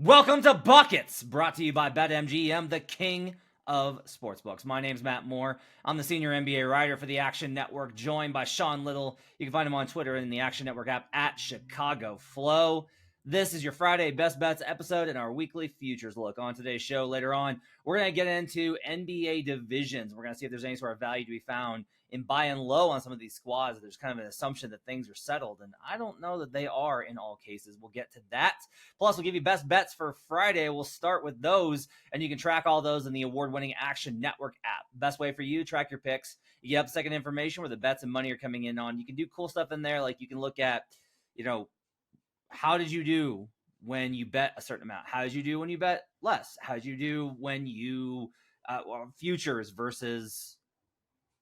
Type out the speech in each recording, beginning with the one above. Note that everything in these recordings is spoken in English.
Welcome to Buckets, brought to you by BetMGM, the king of sportsbooks. My name's Matt Moore. I'm the senior NBA writer for the Action Network, joined by Sean Little. You can find him on Twitter and in the Action Network app at Chicago Flow. This is your Friday Best Bets episode and our weekly futures look. On today's show later on, we're going to get into NBA divisions. We're going to see if there's any sort of value to be found in buying low on some of these squads. There's kind of an assumption that things are settled, and I don't know that they are in all cases. We'll get to that. Plus, we'll give you best bets for Friday. We'll start with those, and you can track all those in the award-winning Action Network app. Best way for you to track your picks. You get up-second information where the bets and money are coming in on. You can do cool stuff in there, like you can look at, how did you do when you bet a certain amount? How did you do when you bet less? How did you do when you futures versus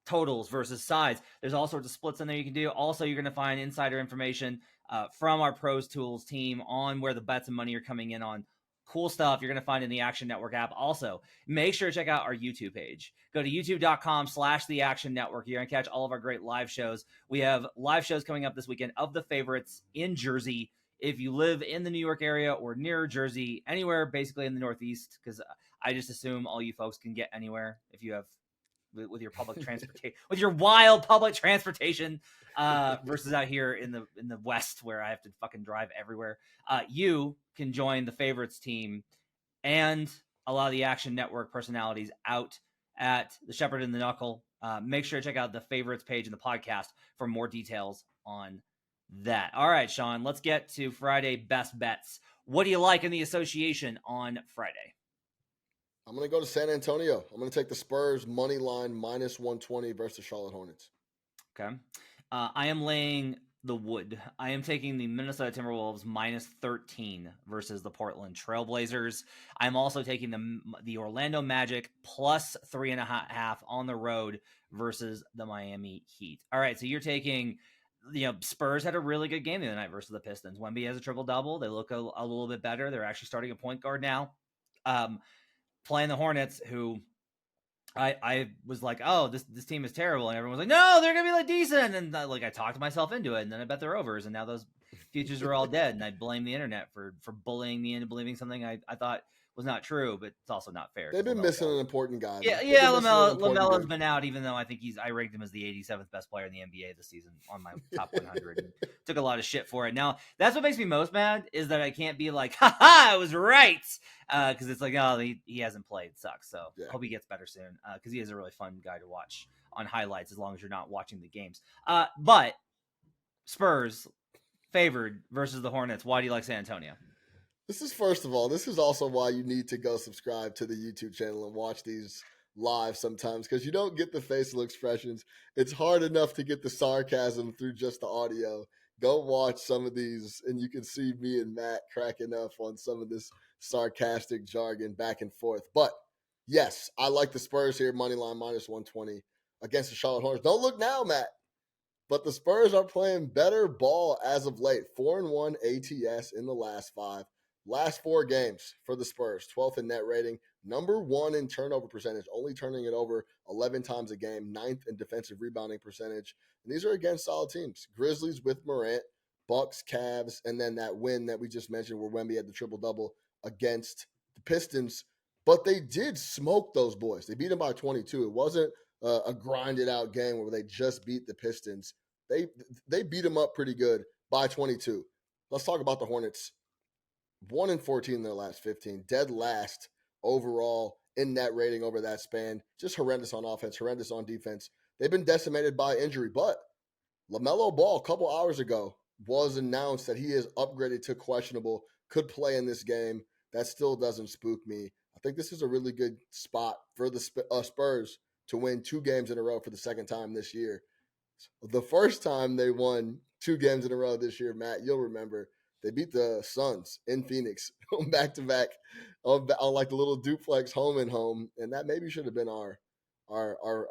totals versus sides? There's all sorts of splits in there you can do. Also, you're going to find insider information from our Pros Tools team on where the bets and money are coming in on. Cool stuff you're going to find in the Action Network app. Also, make sure to check out our YouTube page. Go to youtube.com/the Action Network. You're going to catch all of our great live shows. We have live shows coming up this weekend of the favorites in Jersey. If you live in the New York area or near Jersey, anywhere basically in the Northeast, because I just assume all you folks can get anywhere if you have with your public transportation, with your wild public transportation, versus out here in the West where I have to fucking drive everywhere. You can join the favorites team and a lot of the Action Network personalities out at the Shepherd and the Knuckle. Make sure to check out the favorites page in the podcast for more details on that. All right, Sean, let's get to Friday best bets. What do you like in the association on Friday? I'm going to go to San Antonio. I'm going to take the Spurs money line -120 versus the Charlotte Hornets. Okay. I am laying the wood. I am taking the Minnesota Timberwolves -13 versus the Portland Trailblazers. I'm also taking the Orlando Magic +3.5 on the road versus the Miami Heat. All right, so you're taking, Spurs had a really good game the other night versus the Pistons. Wemby has a triple-double. They look a little bit better. They're actually starting a point guard now. Playing the Hornets, who I was like, oh, this team is terrible, and everyone was like, no, they're gonna be like decent, and I talked myself into it, and then I bet they're overs, and now those futures are all dead, and I blame the internet for bullying me into believing something I thought was not true, but it's also not fair. They've been missing an important guy. Yeah, LaMelo's been out, even though I think I ranked him as the 87th best player in the NBA this season on my top 100. Took a lot of shit for it. Now, that's what makes me most mad, is that I can't be like, I was right, because it's like, oh, he hasn't played. It sucks. So I hope he gets better soon, because he is a really fun guy to watch on highlights as long as you're not watching the games. But Spurs favored versus the Hornets. Why do you like San Antonio? This is also why you need to go subscribe to the YouTube channel and watch these live sometimes, because you don't get the facial expressions. It's hard enough to get the sarcasm through just the audio. Go watch some of these, and you can see me and Matt cracking up on some of this sarcastic jargon back and forth. But yes, I like the Spurs here, money line -120 against the Charlotte Hornets. Don't look now, Matt, but the Spurs are playing better ball as of late. 4-1 ATS in the last 5. Last 4 games for the Spurs, 12th in net rating, number 1 in turnover percentage, only turning it over 11 times a game, 9th in defensive rebounding percentage. And these are against solid teams. Grizzlies with Morant, Bucks, Cavs, and then that win that we just mentioned where Wemby had the triple-double against the Pistons. But they did smoke those boys. They beat them by 22. It wasn't a grinded-out game where they just beat the Pistons. They beat them up pretty good by 22. Let's talk about the Hornets. 1-14 in their last 15, dead last overall in net rating over that span. Just horrendous on offense, horrendous on defense. They've been decimated by injury, but LaMelo Ball a couple hours ago was announced that he is upgraded to questionable, could play in this game. That still doesn't spook me. I think this is a really good spot for the Spurs to win 2 games in a row for the second time this year. The first time they won 2 games in a row this year, Matt, you'll remember, they beat the Suns in Phoenix back-to-back on like the little duplex home and home. And that maybe should have been our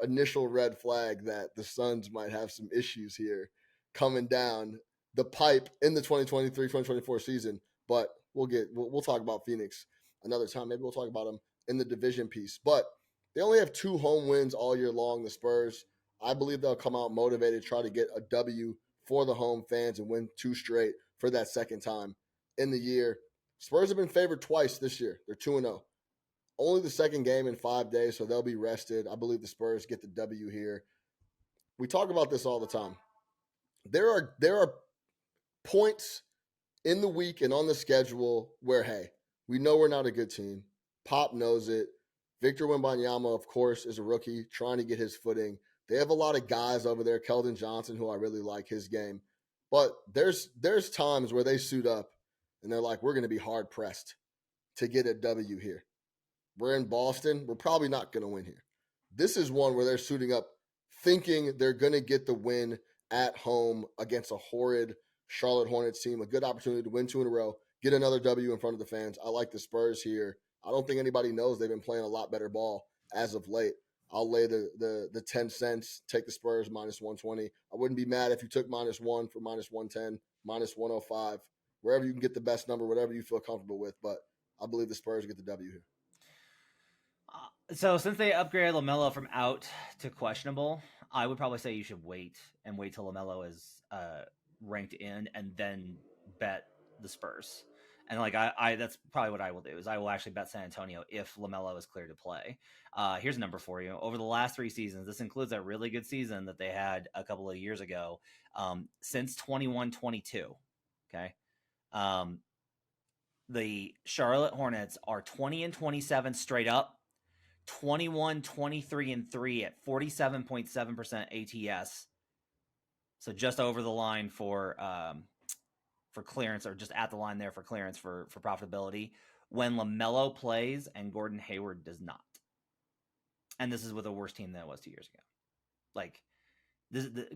initial red flag that the Suns might have some issues here coming down the pipe in the 2023-2024 season. But we'll talk about Phoenix another time. Maybe we'll talk about them in the division piece. But they only have 2 home wins all year long, the Spurs. I believe they'll come out motivated, try to get a W for the home fans and win 2 straight for that second time in the year. Spurs have been favored twice this year. They're 2-0. Only the second game in 5 days, so they'll be rested. I believe the Spurs get the W here. We talk about this all the time. There are points in the week and on the schedule where, hey, we know we're not a good team. Pop knows it. Victor Wembanyama, of course, is a rookie trying to get his footing. They have a lot of guys over there. Keldon Johnson, who I really like his game. But there's times where they suit up and they're like, we're going to be hard pressed to get a W here. We're in Boston. We're probably not going to win here. This is one where they're suiting up thinking they're going to get the win at home against a horrid Charlotte Hornets team. A good opportunity to win 2 in a row, get another W in front of the fans. I like the Spurs here. I don't think anybody knows they've been playing a lot better ball as of late. I'll lay the 10 cents, take the Spurs minus 120. I wouldn't be mad if you took -1 for minus 110, minus 105, wherever you can get the best number, whatever you feel comfortable with. But I believe the Spurs get the W here. So since they upgraded LaMelo from out to questionable, I would probably say you should wait till LaMelo is ranked in and then bet the Spurs. And like I that's probably what I will do is I will actually bet San Antonio if LaMelo is clear to play. Here's a number for you. Over the last 3 seasons, this includes a really good season that they had a couple of years ago, since 21-22. Okay. The Charlotte Hornets are 20-27 straight up. 21-23-3 at 47.7% ATS. So just over the line for clearance, or just at the line there for clearance for profitability when LaMelo plays and Gordon Hayward does not. And this is with a worse team than it was 2 years ago. Like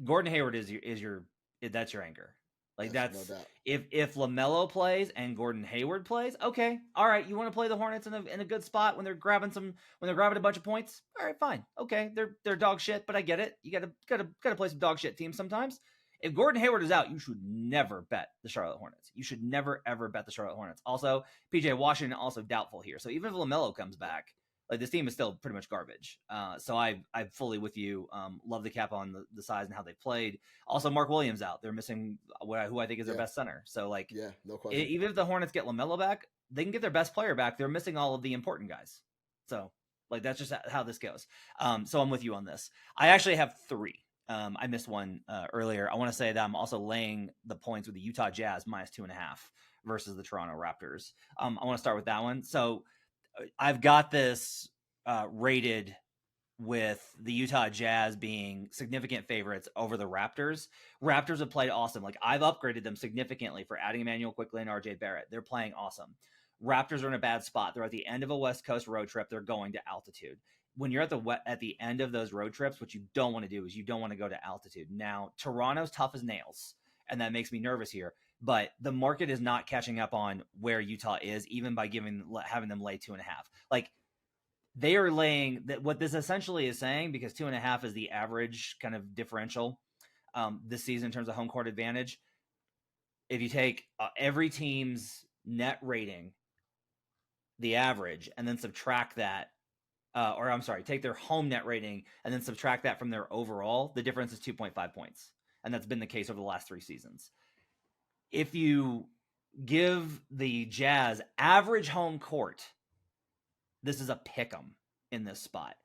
Gordon Hayward is your that's your anchor. Like that's no doubt. If LaMelo plays and Gordon Hayward plays, okay, all right. You want to play the Hornets in a good spot when they're grabbing a bunch of points. All right, fine, okay. They're dog shit, but I get it. You gotta play some dog shit teams sometimes. If Gordon Hayward is out, you should never bet the Charlotte Hornets. You should never ever bet the Charlotte Hornets. Also, PJ Washington also doubtful here. So even if LaMelo comes back, like this team is still pretty much garbage. So I'm fully with you. Love the cap on the size and how they played. Also, Mark Williams out. They're missing who I think is their best center. So like, no question. Even if the Hornets get LaMelo back, they can get their best player back. They're missing all of the important guys. So like that's just how this goes. So I'm with you on this. I actually have 3. I missed one earlier. I want to say that I'm also laying the points with the Utah Jazz -2.5 versus the Toronto Raptors. I want to start with that one. So I've got this rated with the Utah Jazz being significant favorites over the Raptors. Raptors have played awesome. Like I've upgraded them significantly for adding Emmanuel Quickley and RJ Barrett. They're playing awesome. Raptors are in a bad spot. They're at the end of a West Coast road trip. They're going to altitude. When you're at the end of those road trips, what you don't want to do is you don't want to go to altitude. Now, Toronto's tough as nails, and that makes me nervous here. But the market is not catching up on where Utah is, even by having them lay 2.5. Like they are laying that. What this essentially is saying, because 2.5 is the average kind of differential this season in terms of home court advantage. If you take every team's net rating, the average, and then subtract that, take their home net rating and then subtract that from their overall, the difference is 2.5 points. And that's been the case over the last 3 seasons. If you give the Jazz average home court, this is a pick'em in this spot.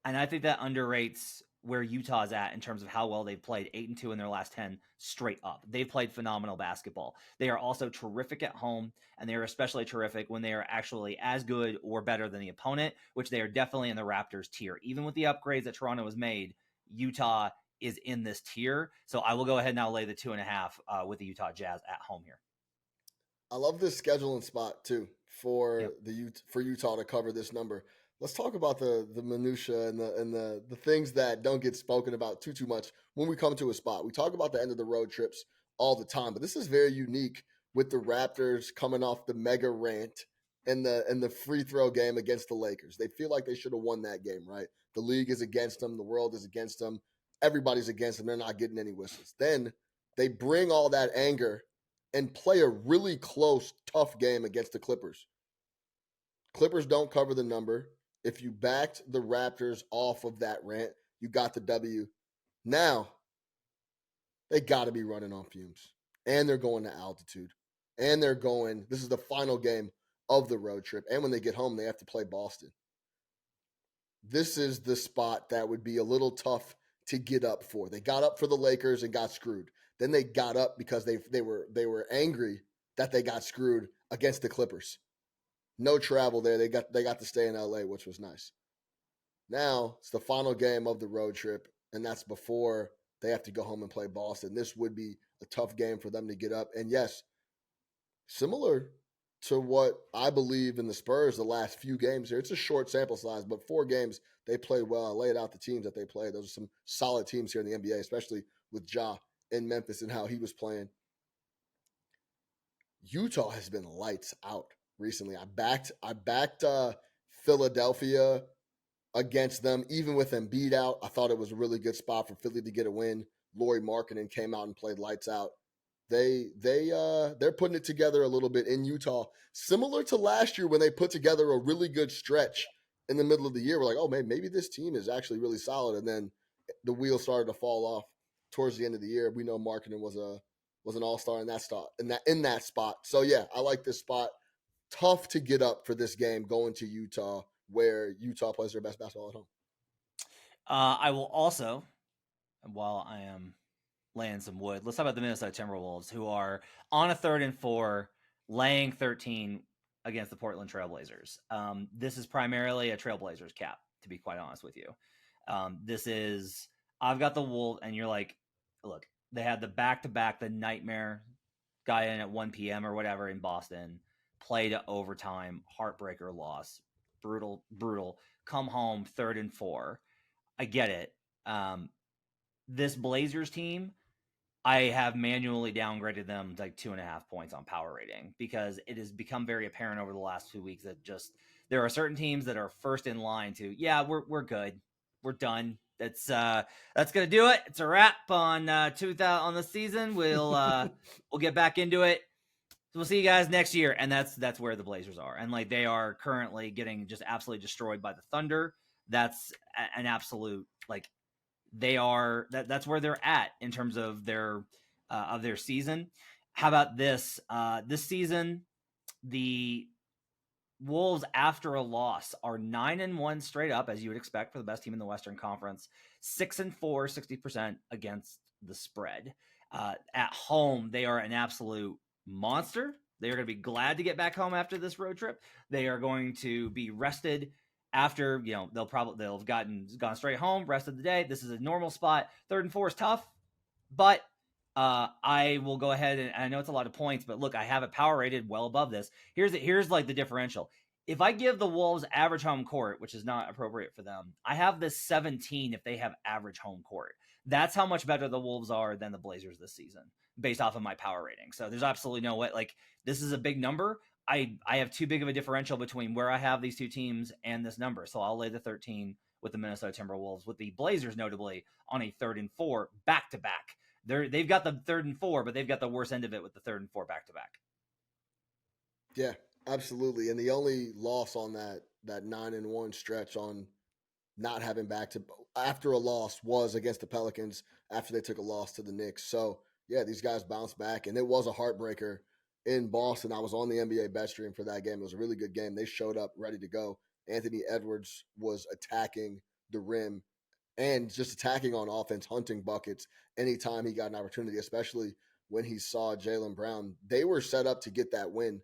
And I think that underrates where Utah's at in terms of how well they've played 8-2 in their last 10 straight up. They've played phenomenal basketball. They are also terrific at home, and they are especially terrific when they are actually as good or better than the opponent, which they are definitely in the Raptors tier. Even with the upgrades that Toronto has made, Utah is in this tier. So I will go ahead and now lay the 2.5 with the Utah Jazz at home here. I love this scheduling spot too for Utah to cover this number. Let's talk about the minutia and the things that don't get spoken about too much when we come to a spot. We talk about the end of the road trips all the time, but this is very unique with the Raptors coming off the mega rant and the free throw game against the Lakers. They feel like they should have won that game, right? The league is against them. The world is against them. Everybody's against them. They're not getting any whistles. Then they bring all that anger and play a really close, tough game against the Clippers. Clippers don't cover the number. If you backed the Raptors off of that rant, you got the W. Now, they got to be running on fumes. And they're going to altitude. and they're going. This is the final game of the road trip, and when they get home, they have to play Boston. This is the spot that would be a little tough to get up for. They got up for the Lakers and got screwed. Then they got up because they were angry that they got screwed against the Clippers. No travel there. They got to stay in LA, which was nice. Now it's the final game of the road trip, and that's before they have to go home and play Boston. This would be a tough game for them to get up. And yes, similar to what I believe in the Spurs the last few games here. It's a short sample size, but 4 games they played well. I laid out the teams that they played. Those are some solid teams here in the NBA, especially with Ja in Memphis and how he was playing. Utah has been lights out recently. I backed Philadelphia against them, even with Embiid out. I thought it was a really good spot for Philly to get a win. Lauri Markkanen came out and played lights out. They're putting it together a little bit in Utah, similar to last year when they put together a really good stretch in the middle of the year. We're like, oh, maybe this team is actually really solid, and then the wheels started to fall off towards the end of the year. We know Markkanen was an all-star in that spot. So yeah, I like this spot. Tough to get up for this game going to Utah, where Utah plays their best basketball at home. I will also, while I am laying some wood, let's talk about the Minnesota Timberwolves, who are on a 3rd and 4, laying 13 against the Portland Trailblazers. This is primarily a Trailblazers cap, to be quite honest with you. I've got the Wolves, and you're like, look, they had the back-to-back, the nightmare, got in at 1 p.m. or whatever in Boston, play to overtime, heartbreaker loss, brutal. Come home 3rd and 4. I get it. This Blazers team, I have manually downgraded them to like 2.5 points on power rating because it has become very apparent over the last 2 weeks that just there are certain teams that are first in line to, we're good, we're done. That's gonna do it. It's a wrap on 2000 on the season. We'll get back into it. We'll see you guys next year, and that's where the Blazers are, and like they are currently getting just absolutely destroyed by the Thunder. That's an absolute like they are that's where they're at in terms of their season. How about this? This season, the Wolves, after a loss, are 9-1 straight up, as you would expect for the best team in the Western Conference. 6-4, 60% against the spread. At home, they are an absolute monster. They are going to be glad to get back home after this road trip. They are going to be rested after, they'll have gone straight home, rest of the day. This is a normal spot. 3rd and 4 is tough, but I will go ahead and I know it's a lot of points, but look, I have it power rated well above this. Here's like the differential. If I give the Wolves average home court, which is not appropriate for them, I have this 17 if they have average home court. That's how much better the Wolves are than the Blazers this season, based off of my power rating. So there's absolutely no way. Like, this is a big number. I have too big of a differential between where I have these two teams and this number. So I'll lay the 13 with the Minnesota Timberwolves, with the Blazers notably on a 3rd and 4 back-to-back. They've got the 3rd and 4, but they've got the worst end of it with the 3rd and 4 back-to-back. Yeah, absolutely. And the only loss on that 9-1 stretch on not having after a loss was against the Pelicans after they took a loss to the Knicks. So yeah, these guys bounced back, and it was a heartbreaker in Boston. I was on the NBA bet stream for that game. It was a really good game. They showed up ready to go. Anthony Edwards was attacking the rim and just attacking on offense, hunting buckets anytime he got an opportunity, especially when he saw Jaylen Brown. They were set up to get that win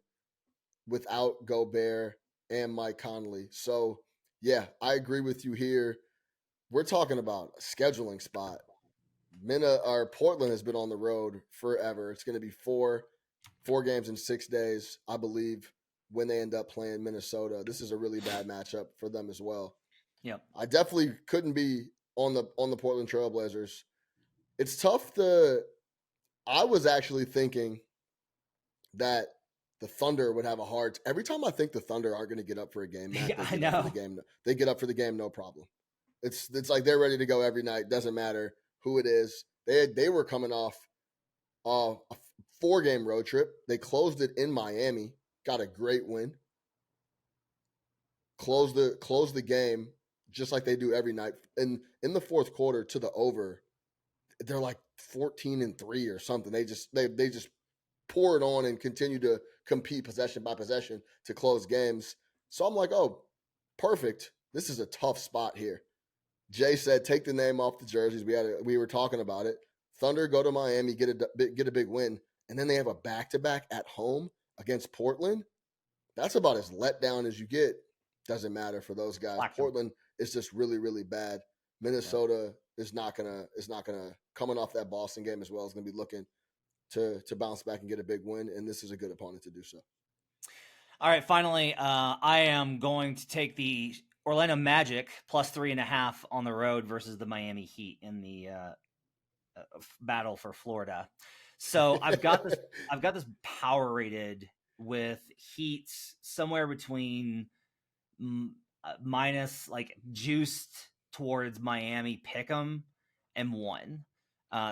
without Gobert and Mike Conley. So, yeah, I agree with you here. We're talking about a scheduling spot. Portland has been on the road forever. It's going to be four games in 6 days, I believe, when they end up playing Minnesota. This is a really bad matchup for them as well. Yep. I definitely couldn't be on the Portland Trailblazers. It's tough I was actually thinking that the Thunder would have a hard. Every time I think the Thunder aren't going to get up for a game, Matt, I know. They get up for the game, no problem. It's like they're ready to go every night. Doesn't matter who it is. They were coming off a 4-game road trip. They closed it in Miami, got a great win. Closed the game just like they do every night. And in the fourth quarter to the over, they're like 14-3 or something. They just pour it on and continue to compete possession by possession to close games. So I'm like, oh, perfect. This is a tough spot here. Jay said, take the name off the jerseys. We were talking about it. Thunder go to Miami, get a big win, and then they have a back-to-back at home against Portland. That's about as let down as you get. Doesn't matter for those guys. Portland is just really, really bad. Minnesota is not gonna coming off that Boston game as well, is gonna be looking to bounce back and get a big win, and this is a good opponent to do so. All right, finally, I am going to take the Orlando Magic plus 3.5 on the road versus the Miami Heat in the battle for Florida. So I've got this power rated with Heat somewhere between minus, like, juiced towards Miami pick'em and 1.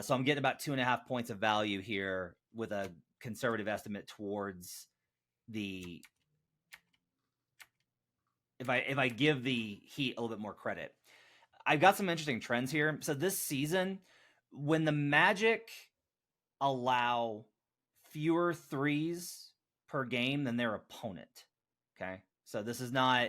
So I'm getting about 2.5 points of value here with a conservative estimate towards the. If I give the Heat a little bit more credit, I've got some interesting trends here. So this season, when the Magic allow fewer threes per game than their opponent, okay? So this is not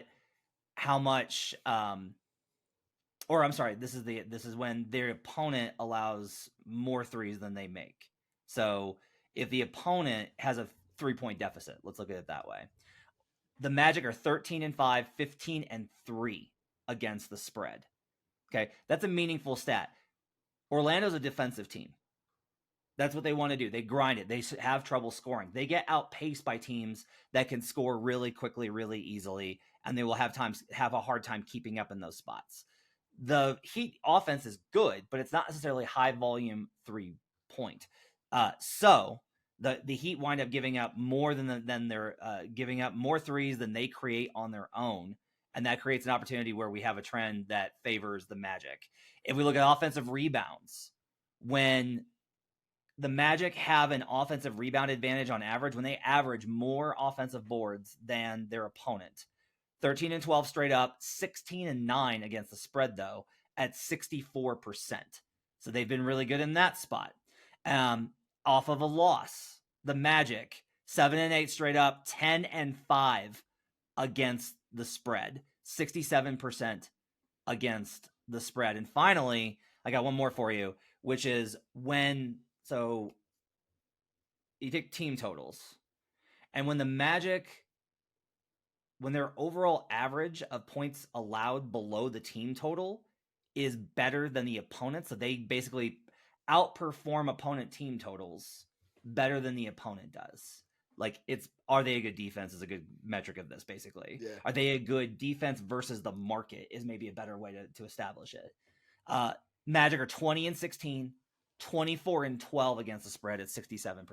how much, or I'm sorry, this is when their opponent allows more threes than they make. So if the opponent has a 3-point deficit, let's look at it that way. The Magic are 13-5, 15-3 against the spread. Okay, that's a meaningful stat. Orlando's a defensive team. That's what they want to do. They grind it. They have trouble scoring. They get outpaced by teams that can score really quickly, really easily, and they will have a hard time keeping up in those spots. The Heat offense is good, but it's not necessarily high volume 3-point. So the Heat wind up giving up more than they're giving up more threes than they create on their own, and that creates an opportunity where we have a trend that favors the Magic. If we look at offensive rebounds, when the Magic have an offensive rebound advantage on average, when they average more offensive boards than their opponent, 13-12 straight up, 16-9 against the spread though at 64%. So they've been really good in that spot. Off of a loss, the Magic 7-8 straight up, 10-5 against the spread, 67% against the spread. And finally, I got one more for you, which is so you take team totals, and when the Magic, when their overall average of points allowed below the team total is better than the opponent, so they basically outperform opponent team totals better than the opponent does. Like, are they a good defense is a good metric of this, basically. Yeah. Are they a good defense versus the market is maybe a better way to establish it. Magic are 20-16, 24-12 against the spread at 67%.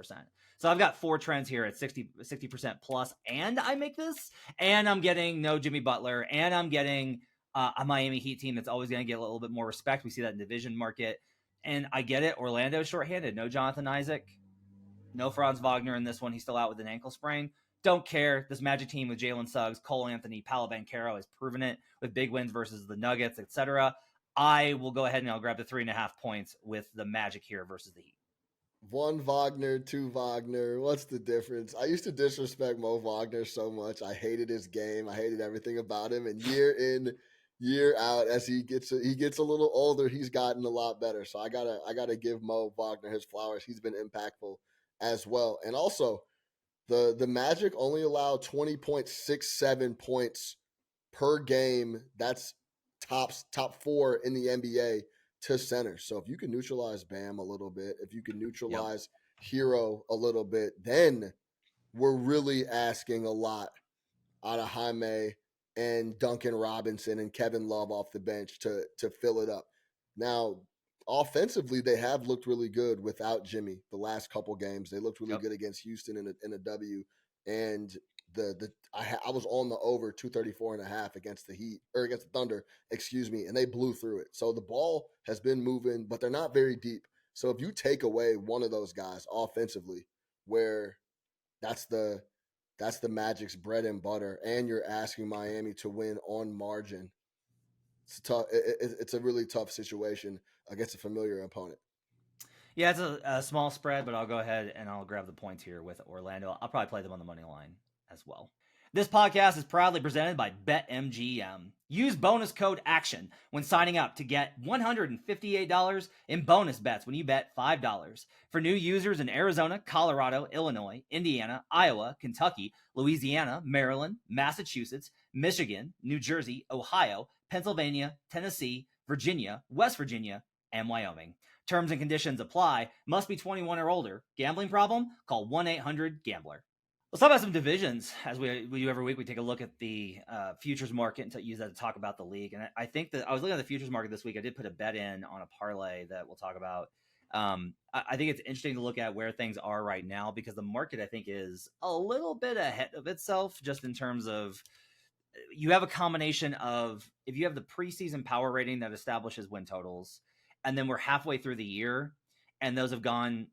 So I've got 4 trends here at 60% plus, and I make this, and I'm getting no Jimmy Butler, and I'm getting a Miami Heat team that's always going to get a little bit more respect. We see that in division market, and I get it. Orlando's shorthanded. No Jonathan Isaac, no Franz Wagner in this one. He's still out with an ankle sprain. Don't care. This Magic team with Jalen Suggs, Cole Anthony, Paolo Banchero has proven it with big wins versus the Nuggets, etc. I will go ahead and I'll grab the 3.5 points with the Magic here versus the Heat. 1 Wagner, 2 Wagner. What's the difference? I used to disrespect Mo Wagner so much. I hated his game. I hated everything about him. And year in, year out, as he gets a little older, he's gotten a lot better. So I gotta give Mo Wagner his flowers. He's been impactful as well. And also, the Magic only allow 20.67 points per game. That's top 4 in the NBA to center. So if you can neutralize Bam a little bit, if you can neutralize Hero a little bit, then we're really asking a lot out of Jaime and Duncan Robinson and Kevin Love off the bench to fill it up. Now, offensively, they have looked really good without Jimmy the last couple games. They looked really good against Houston in a W. And I was on the over 234.5 against the Heat, or against the Thunder, and they blew through it. So the ball has been moving, but they're not very deep. So if you take away one of those guys offensively, where that's the Magic's bread and butter, and you're asking Miami to win on margin, it's tough. It's a really tough situation against a familiar opponent. Yeah, it's a small spread, but I'll go ahead and I'll grab the points here with Orlando. I'll probably play them on the money line as well. This podcast is proudly presented by BetMGM. Use bonus code ACTION when signing up to get $158 in bonus bets when you bet $5. For new users in Arizona, Colorado, Illinois, Indiana, Iowa, Kentucky, Louisiana, Maryland, Massachusetts, Michigan, New Jersey, Ohio, Pennsylvania, Tennessee, Virginia, West Virginia, and Wyoming. Terms and conditions apply. Must be 21 or older. Gambling problem? Call 1-800-GAMBLER. Let's talk about some divisions. As we do every week, we take a look at the futures market and use that to talk about the league. And I think that I was looking at the futures market this week. I did put a bet in on a parlay that we'll talk about. I think it's interesting to look at where things are right now because the market, I think, is a little bit ahead of itself just in terms of you have a combination of if you have the preseason power rating that establishes win totals, and then we're halfway through the year, and those have gone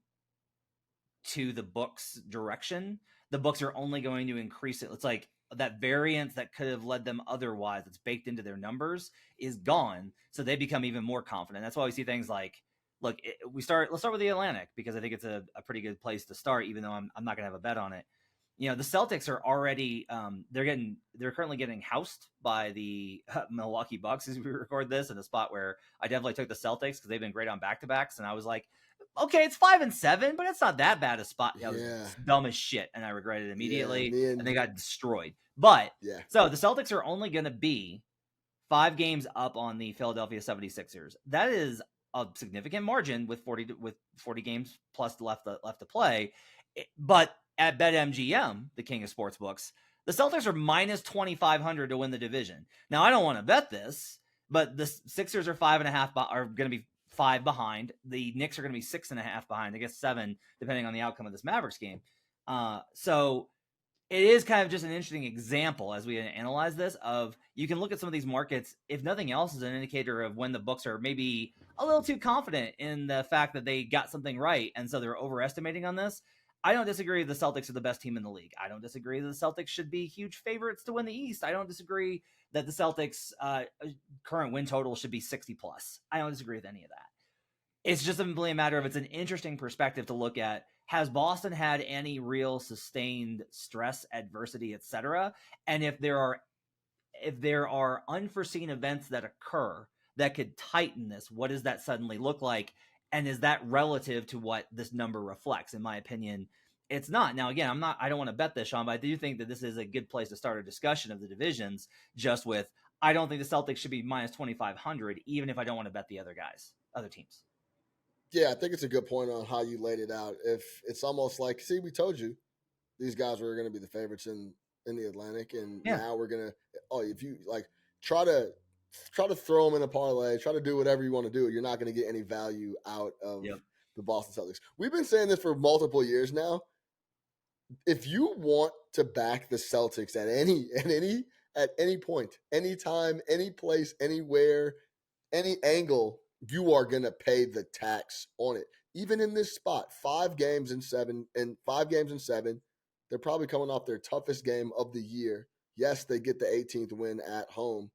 to the books' direction, the books are only going to increase it. It's like that variance that could have led them otherwise, that's baked into their numbers, is gone. So they become even more confident. That's why we see things like, look, let's start with the Atlantic because I think it's a pretty good place to start, even though I'm not going to have a bet on it. You know, the Celtics are already they're currently getting housed by the Milwaukee Bucks as we record this, in a spot where I definitely took the Celtics because they've been great on back-to-backs, and I was like, okay, it's 5-7, but it's not that bad a spot. That was dumb as shit, and I regretted it immediately, and they got destroyed. But so the Celtics are only going to be 5 games up on the Philadelphia 76ers. That is a significant margin with 40 games plus left to play. But at BetMGM, the king of sportsbooks, the Celtics are minus 2,500 to win the division. Now, I don't want to bet this, but the Sixers are 5.5 are going to be 5 behind. The Knicks are going to be 6.5 behind. I guess 7, depending on the outcome of this Mavericks game. So it is kind of just an interesting example as we analyze this of you can look at some of these markets, if nothing else, as an indicator of when the books are maybe a little too confident in the fact that they got something right. And so they're overestimating on this. I don't disagree the Celtics are the best team in the league. I don't disagree that the Celtics should be huge favorites to win the East. I don't disagree that the Celtics current win total should be 60 plus. I don't disagree with any of that. It's just simply a matter of it's an interesting perspective to look at. Has Boston had any real sustained stress, adversity, etc.? And if there are unforeseen events that occur that could tighten this, what does that suddenly look like? And is that relative to what this number reflects? In my opinion, it's not. Now, again, I don't want to bet this, Sean, but I do think that this is a good place to start a discussion of the divisions, just with, I don't think the Celtics should be minus 2,500, even if I don't want to bet the other teams. Yeah, I think it's a good point on how you laid it out. If it's almost like, see, we told you these guys were going to be the favorites in the Atlantic, and now we're going to, if you like try to throw them in a parlay, try to do whatever you want to do, you're not going to get any value out of the Boston Celtics. We've been saying this for multiple years now. If you want to back the Celtics at any point, anytime, any place, anywhere, any angle, you are going to pay the tax on it. Even in this spot, 5 games in 7, they're probably coming off their toughest game of the year. Yes, they get the 18th win at home.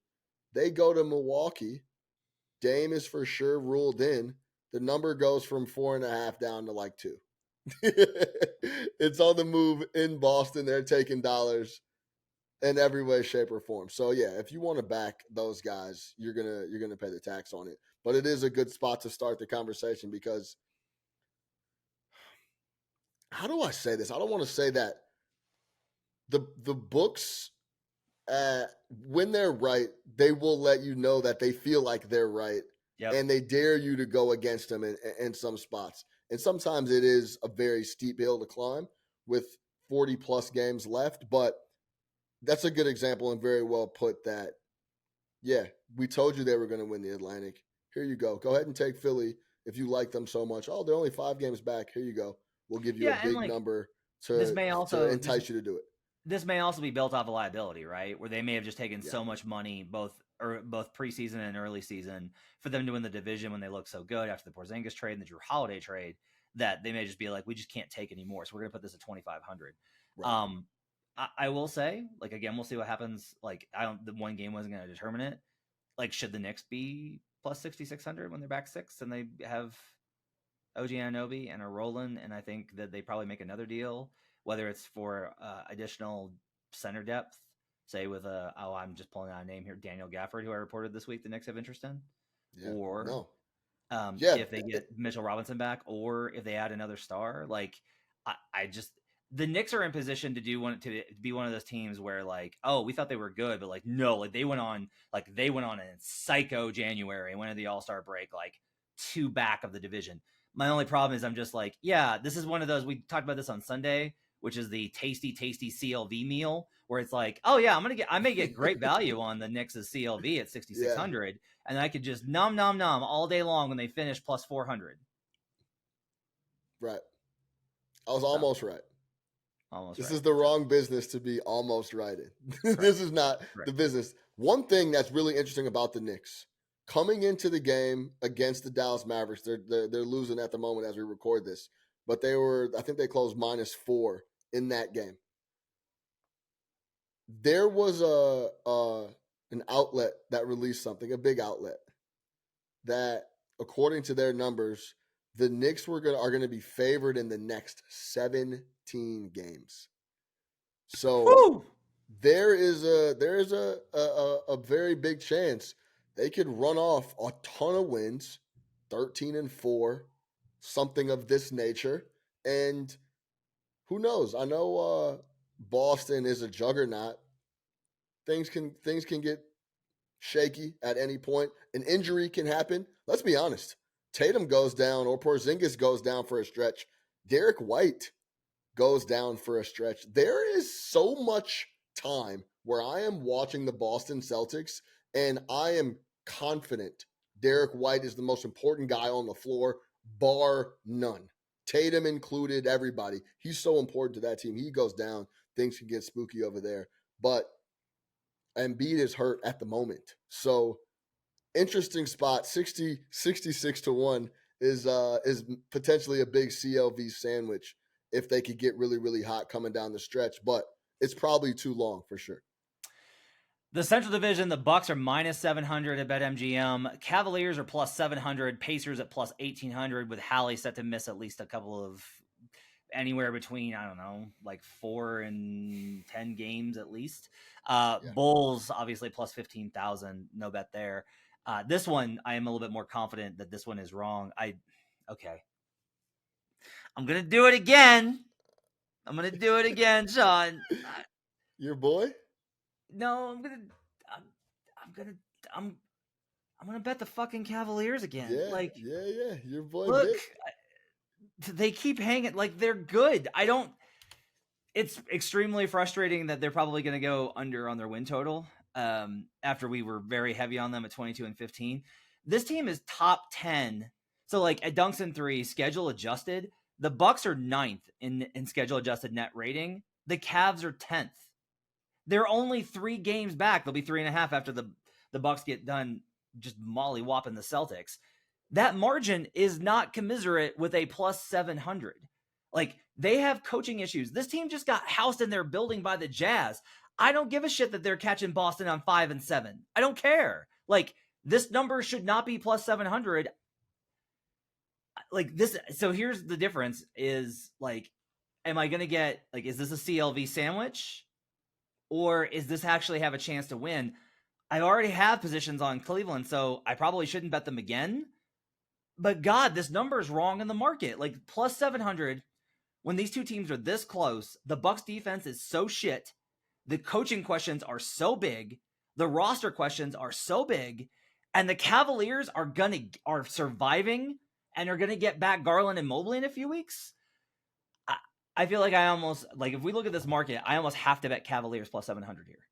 They go to Milwaukee. Dame is for sure ruled in. The number goes from 4.5 down to like 2. It's on the move in Boston. They're taking dollars in every way, shape, or form. So yeah, if you want to back those guys, you're gonna pay the tax on it. But it is a good spot to start the conversation because how do I say this? I don't want to say that the books, when they're right, they will let you know that they feel like they're right, and they dare you to go against them in some spots. And sometimes it is a very steep hill to climb with 40 plus games left, but that's a good example and very well put that, yeah, we told you they were going to win the Atlantic. Here you go. Go ahead and take Philly if you like them so much. Oh, they're only 5 games back. Here you go. We'll give you a big number to entice you to do it. This may also be built off a liability, right? Where they may have just taken so much money, both preseason and early season, for them to win the division when they look so good after the Porzingis trade and the Drew Holiday trade, that they may just be like, we just can't take anymore. So we're going to put this at 2,500. Right. I will say, like, again, we'll see what happens. Like, the one game wasn't going to determine it. Like, should the Knicks be plus 6,600 when they're back 6 and they have OG Anunoby and are rolling, and I think that they probably make another deal, whether it's for additional center depth, say with I'm just pulling out a name here, Daniel Gafford, who I reported this week the Knicks have interest in, Yeah. or No. Yeah. if they get Mitchell Robinson back, or if they add another star. Like, I just the Knicks are in position to be one of those teams where like, oh, we thought they were good, but like no, like they went on a psycho January and went into the All-Star break like 2 back of the division. My only problem is I'm just like, yeah, this is one of those, we talked about this on Sunday, which is the tasty CLV meal, where it's like, oh yeah, I may get great value on the Knicks' CLV at 6,600, and I could just nom all day long when they finish plus 400. Right. I was almost right. Almost This right. is the wrong business to be almost right in. This is not the business. One thing that's really interesting about the Knicks, coming into the game against the Dallas Mavericks, they're losing at the moment as we record this, but I think they closed -4 in that game. There was an outlet that released something, a big outlet, that according to their numbers, the Knicks are going to be favored in the next 17 games. So Woo! there is a very big chance they could run off a ton of wins, 13-4, something of this nature. And who knows? I know Boston is a juggernaut. Things can get shaky at any point. An injury can happen. Let's be honest. Tatum goes down or Porzingis goes down for a stretch. Derek White goes down for a stretch. There is so much time where I am watching the Boston Celtics and I am confident Derek White is the most important guy on the floor, bar none. Tatum included, everybody. He's so important to that team. He goes down, things can get spooky over there. But Embiid is hurt at the moment. So interesting spot. 66-1 is potentially a big CLV sandwich if they could get really, really hot coming down the stretch, but it's probably too long for sure. The Central Division, the Bucks are -700 at BetMGM. Cavaliers are +700. Pacers at +1800, with Hallie set to miss at least a couple of anywhere between, I don't know, like 4 and 10 games at least. Bulls obviously +15,000. No bet there. This one, I am a little bit more confident that this one is wrong. Okay. I'm gonna do it again. Sean. Your boy? No, I'm gonna bet the fucking Cavaliers again. Yeah. Your boy. Look, they keep hanging. Like, they're good. It's extremely frustrating that they're probably going to go under on their win total. After we were very heavy on them at 22 and 15, this team is top 10. So like at Dunks and 3, schedule adjusted, the Bucks are 9th in schedule adjusted net rating. The Cavs are 10th. They're only 3 games back. They'll be 3.5 after the Bucks get done just molly-whopping the Celtics. That margin is not commiserate with a +700. Like, they have coaching issues. This team just got housed in their building by the Jazz. I don't give a shit that they're catching Boston on 5 and 7. I don't care. Like, this number should not be +700. Like, this. So here's the difference is, like, am I going to get, like, is this a CLV sandwich? Or is this actually have a chance to win? I already have positions on Cleveland, so I probably shouldn't bet them again. But God, this number is wrong in the market. Like, +700, when these two teams are this close, the Bucks defense is so shit. The coaching questions are so big. The roster questions are so big. And the Cavaliers are surviving and are going to get back Garland and Mobley in a few weeks. I feel like if we look at this market, I almost have to bet Cavaliers +700 here.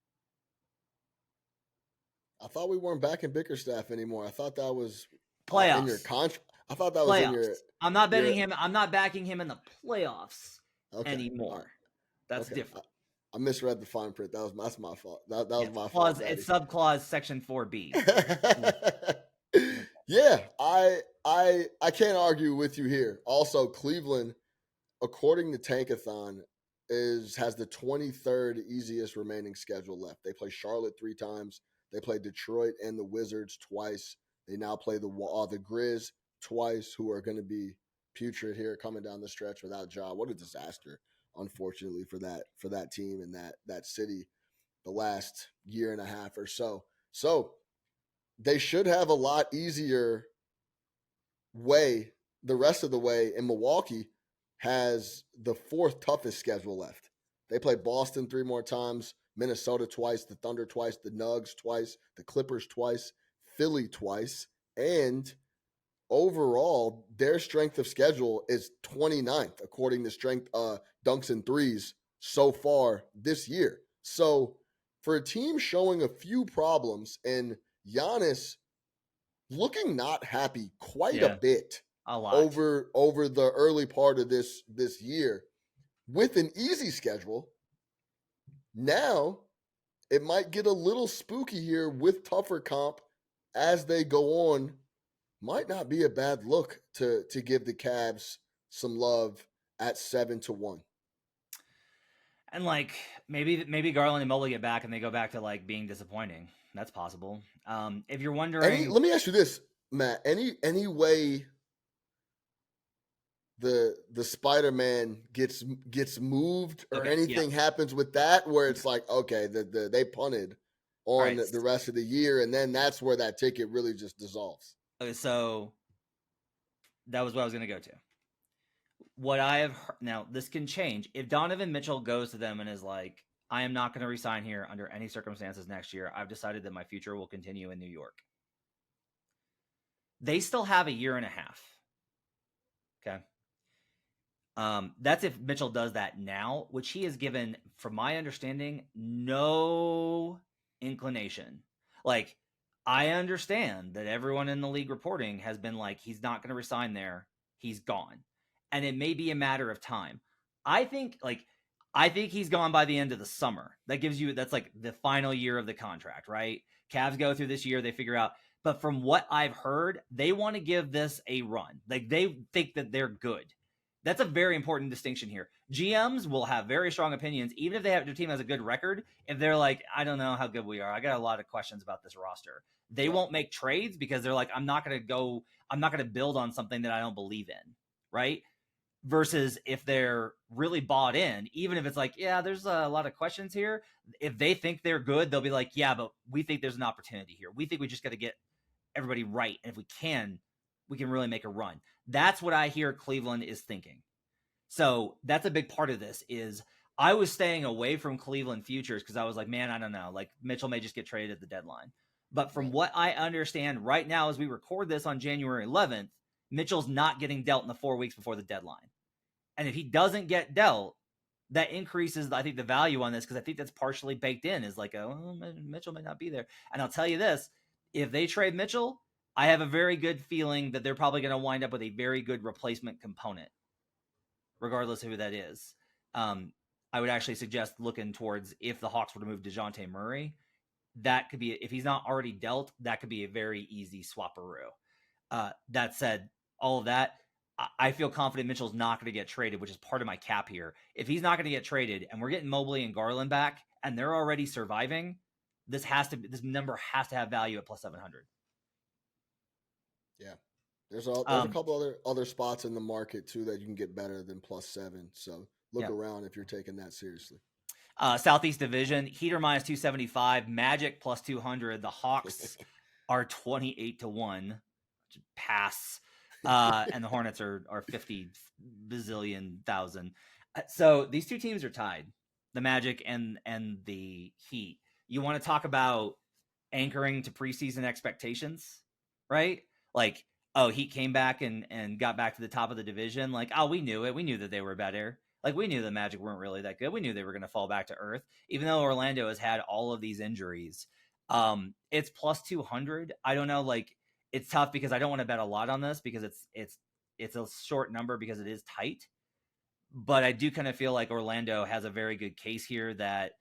I thought we weren't back in Bickerstaff anymore. I thought that was playoffs in your contract. I thought that was in your. I'm not betting him. I'm not backing him in the playoffs anymore. Right. That's different. I misread the fine print. That's my fault. That was my fault. Fault. It's subclause section 4B. Yeah, I can't argue with you here. Also, Cleveland, according to Tankathon, has the 23rd easiest remaining schedule left. They play Charlotte 3 times. They play Detroit and the Wizards twice. They now play the Grizz twice, who are going to be putrid here coming down the stretch without Ja. What a disaster, unfortunately, for that team and that city the last year and a half or so. So they should have a lot easier way the rest of the way. And Milwaukee has the fourth toughest schedule left. They play Boston 3 more times, Minnesota twice, the Thunder twice, the Nugs twice, the Clippers twice, Philly twice, and overall their strength of schedule is 29th according to strength dunks and threes so far this year. So for a team showing a few problems and Giannis looking not happy quite a bit a lot over the early part of this year with an easy schedule, now it might get a little spooky here with tougher comp as they go on. Might not be a bad look to give the Cavs some love at 7-1. And like maybe Garland and Mobley get back and they go back to like being disappointing. That's possible. If you're wondering, let me ask you this, Matt. Any way the Spider-Man gets moved or anything happens with that where it's like, okay, they punted on the rest of the year, and then that's where that ticket really just dissolves. Okay, so that was what I was going to go to. What I have heard, now this can change. If Donovan Mitchell goes to them and is like, I am not going to resign here under any circumstances next year. I've decided that my future will continue in New York. They still have a year and a half. Okay. That's if Mitchell does that now, which he has given, from my understanding, no inclination. Like, I understand that everyone in the league reporting has been like, he's not going to resign there. He's gone. And it may be a matter of time. I think he's gone by the end of the summer. That's like the final year of the contract, right? Cavs go through this year, they figure out. But from what I've heard, they want to give this a run. Like, they think that they're good. That's a very important distinction here. GMs will have very strong opinions, even if their team has a good record. If they're like, I don't know how good we are, I got a lot of questions about this roster. They won't make trades because they're like, I'm not going to build on something that I don't believe in, right? Versus if they're really bought in, even if it's like, yeah, there's a lot of questions here. If they think they're good, they'll be like, yeah, but we think there's an opportunity here. We think we just got to get everybody right. And if we can really make a run. That's what I hear Cleveland is thinking. So that's a big part of this is I was staying away from Cleveland futures because I was like, man, I don't know. Like, Mitchell may just get traded at the deadline. But from what I understand right now, as we record this on January 11th, Mitchell's not getting dealt in the 4 weeks before the deadline. And if he doesn't get dealt, that increases, I think, the value on this, because I think that's partially baked in, is like, oh, Mitchell may not be there. And I'll tell you this, if they trade Mitchell, I have a very good feeling that they're probably going to wind up with a very good replacement component, regardless of who that is. I would actually suggest looking towards, if the Hawks were to move DeJounte Murray, that could be, if he's not already dealt, that could be a very easy swapperoo. That said, all of that, I feel confident Mitchell's not going to get traded, which is part of my cap here. If he's not going to get traded and we're getting Mobley and Garland back and they're already surviving, this number has to have value at plus 700. Yeah. There's a couple other spots in the market too that you can get better than plus 7. So look around if you're taking that seriously. Southeast Division, Heat are minus 275, Magic plus 200. The Hawks are 28-1. Pass. And the Hornets are 50 bazillion thousand. So these two teams are tied, the Magic and the Heat. You want to talk about anchoring to preseason expectations, right? Like, oh, Heat came back and got back to the top of the division. Like, oh, we knew it. We knew that they were better. Like, we knew the Magic weren't really that good. We knew they were going to fall back to earth, even though Orlando has had all of these injuries. It's plus 200. I don't know, like, it's tough because I don't want to bet a lot on this because it's a short number because it is tight. But I do kind of feel like Orlando has a very good case here, that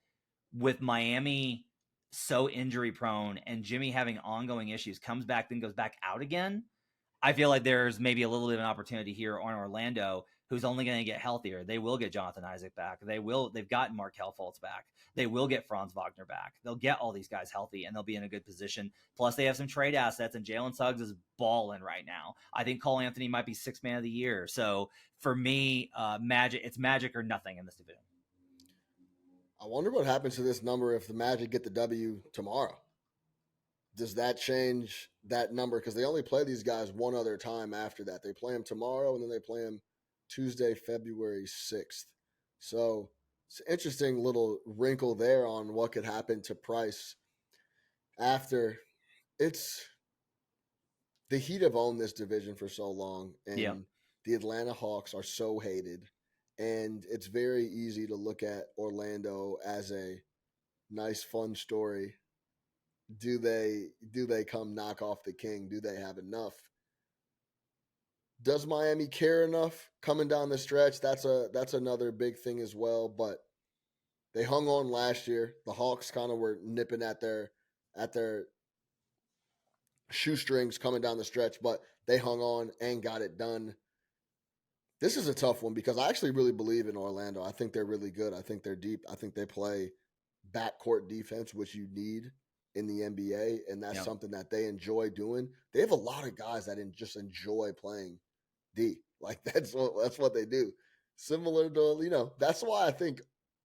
with Miami so injury prone and Jimmy having ongoing issues, comes back, then goes back out again. I feel like there's maybe a little bit of an opportunity here on Orlando who's only going to get healthier. They will get Jonathan Isaac back. They've gotten Markel Fultz back. They will get Franz Wagner back. They'll get all these guys healthy, and they'll be in a good position. Plus, they have some trade assets, and Jalen Suggs is balling right now. I think Cole Anthony might be sixth man of the year. So for me, it's magic or nothing in this division. I wonder what happens to this number if the Magic get the W tomorrow. Does that change that number? Because they only play these guys one other time after that. They play them tomorrow, and then they play them Tuesday, February 6th. So it's an interesting little wrinkle there on what could happen to Price after. It's the Heat have owned this division for so long, and the Atlanta Hawks are so hated. And it's very easy to look at Orlando as a nice, fun story. Do they come knock off the king? Do they have enough? Does Miami care enough coming down the stretch? That's another big thing as well. But they hung on last year. The Hawks kind of were nipping at their shoestrings coming down the stretch, but they hung on and got it done. This is a tough one because I actually really believe in Orlando. I think they're really good. I think they're deep. I think they play backcourt defense, which you need in the NBA, and that's something that they enjoy doing. They have a lot of guys that just enjoy playing D. Like that's what they do. Similar to, that's why I think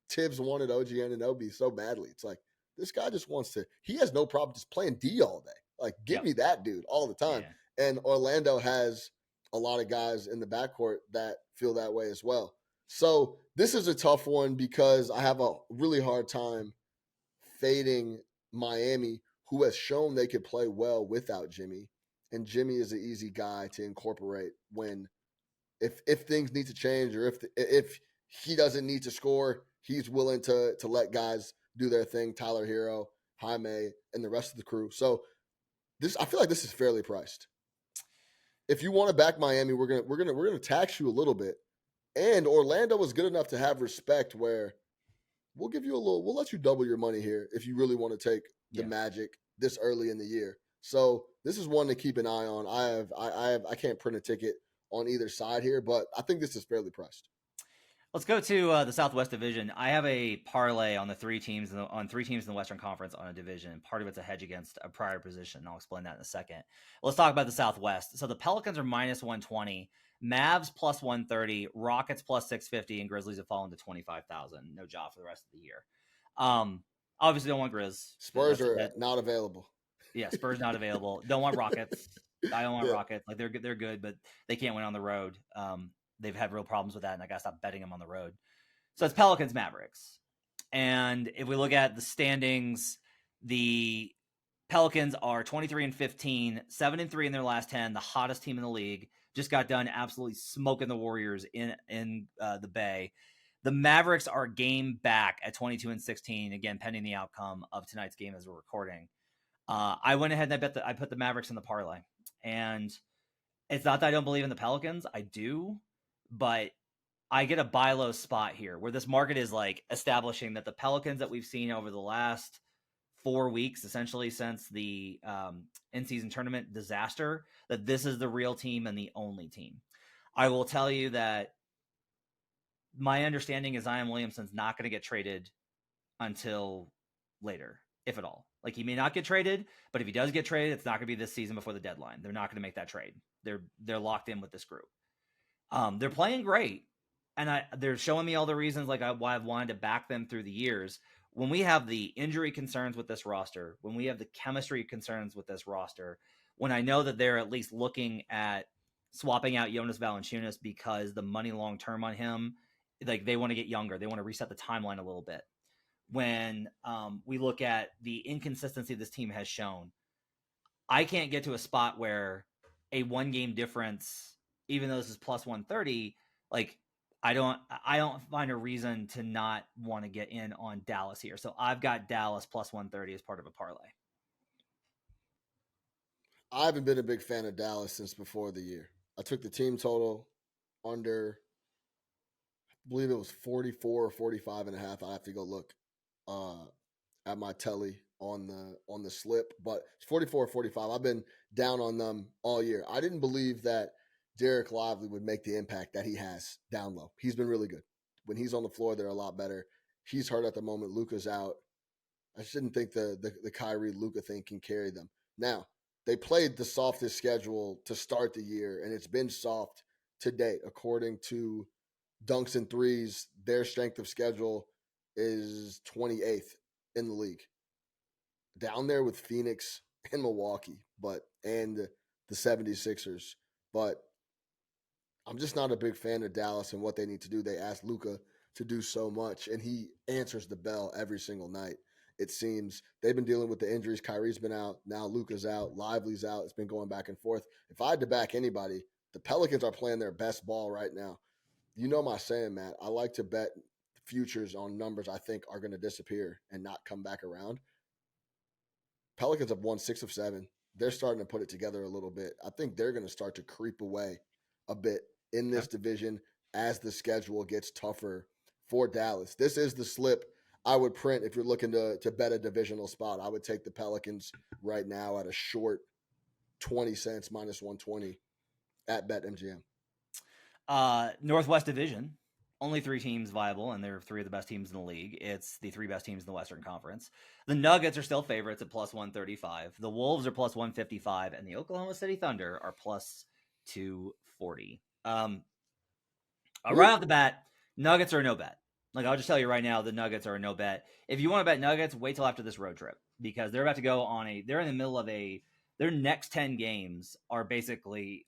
Tibbs wanted OG Anunoby so badly. It's like this guy just he has no problem just playing D all day. Like give me that dude all the time. Yeah. And Orlando has a lot of guys in the backcourt that feel that way as well. So this is a tough one because I have a really hard time fading Miami, who has shown they could play well without Jimmy. And Jimmy is an easy guy to incorporate if things need to change or if he doesn't need to score, he's willing to let guys do their thing. Tyler Hero, Jaime, and the rest of the crew. So I feel like this is fairly priced. If you want to back Miami, we're gonna tax you a little bit. And Orlando was good enough to have respect where we'll let you double your money here if you really want to take the Magic this early in the year. So this is one to keep an eye on. I can't print a ticket on either side here, but I think this is fairly priced. Let's go to the Southwest Division. I have a parlay on three teams in the Western Conference on a division. Part of it's a hedge against a prior position. I'll explain that in a second. Let's talk about the Southwest. So the Pelicans are minus 120, Mavs plus 130, Rockets plus 650, and Grizzlies have fallen to 25,000. No job for the rest of the year. Obviously don't want Grizz. Spurs are not available. Yeah, Spurs not available. Don't want Rockets. I don't want Rockets. Like they're good, but they can't win on the road. They've had real problems with that, and I got to stop betting them on the road. So it's Pelicans, Mavericks. And if we look at the standings, the Pelicans are 23-15, 7-3 in their last 10, the hottest team in the league. Just got done absolutely smoking the Warriors in the Bay. The Mavericks are game back at 22-16, again, pending the outcome of tonight's game as we're recording. I went ahead and I put the Mavericks in the parlay. And it's not that I don't believe in the Pelicans. I do. But I get a buy low spot here where this market is like establishing that the Pelicans that we've seen over the last 4 weeks, essentially since the in-season tournament disaster, that this is the real team and the only team. I will tell you that my understanding is Zion Williamson's not going to get traded until later, if at all. Like he may not get traded, but if he does get traded, it's not going to be this season before the deadline. They're not going to make that trade. They're locked in with this group. They're playing great, and they're showing me all the reasons why I've wanted to back them through the years. When we have the injury concerns with this roster, when we have the chemistry concerns with this roster, when I know that they're at least looking at swapping out Jonas Valanciunas because the money long term on him, like they want to get younger, they want to reset the timeline a little bit. When we look at the inconsistency this team has shown, I can't get to a spot where a 1 game difference, even though this is plus 130, like I don't find a reason to not want to get in on Dallas here. So I've got Dallas plus 130 as part of a parlay. I haven't been a big fan of Dallas since before the year. I took the team total under, I believe it was 44 or 45 and a half. I have to go look at my telly on the slip, but it's 44 or 45. I've been down on them all year. I didn't believe that Derek Lively would make the impact that he has down low. He's been really good. When he's on the floor, they're a lot better. He's hurt at the moment. Luka's out. I shouldn't think the Kyrie Luka thing can carry them. Now, they played the softest schedule to start the year, and it's been soft to date. According to Dunks and Threes, their strength of schedule is 28th in the league. Down there with Phoenix and Milwaukee, and the 76ers. But I'm just not a big fan of Dallas and what they need to do. They asked Luka to do so much, and he answers the bell every single night. It seems they've been dealing with the injuries. Kyrie's been out. Now Luka's out. Lively's out. It's been going back and forth. If I had to back anybody, the Pelicans are playing their best ball right now. You know my saying, Matt. I like to bet futures on numbers I think are going to disappear and not come back around. Pelicans have won 6 of 7. They're starting to put it together a little bit. I think they're going to start to creep away a bit in this division as the schedule gets tougher for Dallas. This is the slip I would print if you're looking to bet a divisional spot. I would take the Pelicans right now at a short 20 cents minus 120 at BetMGM. Northwest Division, only 3 teams viable, and they're 3 of the best teams in the league. It's the 3 best teams in the Western Conference. The Nuggets are still favorites at plus 135. The Wolves are plus 155, and the Oklahoma City Thunder are plus 240. Right off the bat, Nuggets are a no bet. Like, I'll just tell you right now, the Nuggets are a no bet. If you want to bet Nuggets, wait till after this road trip, because they're about to go on they're in the middle of their next 10 games are basically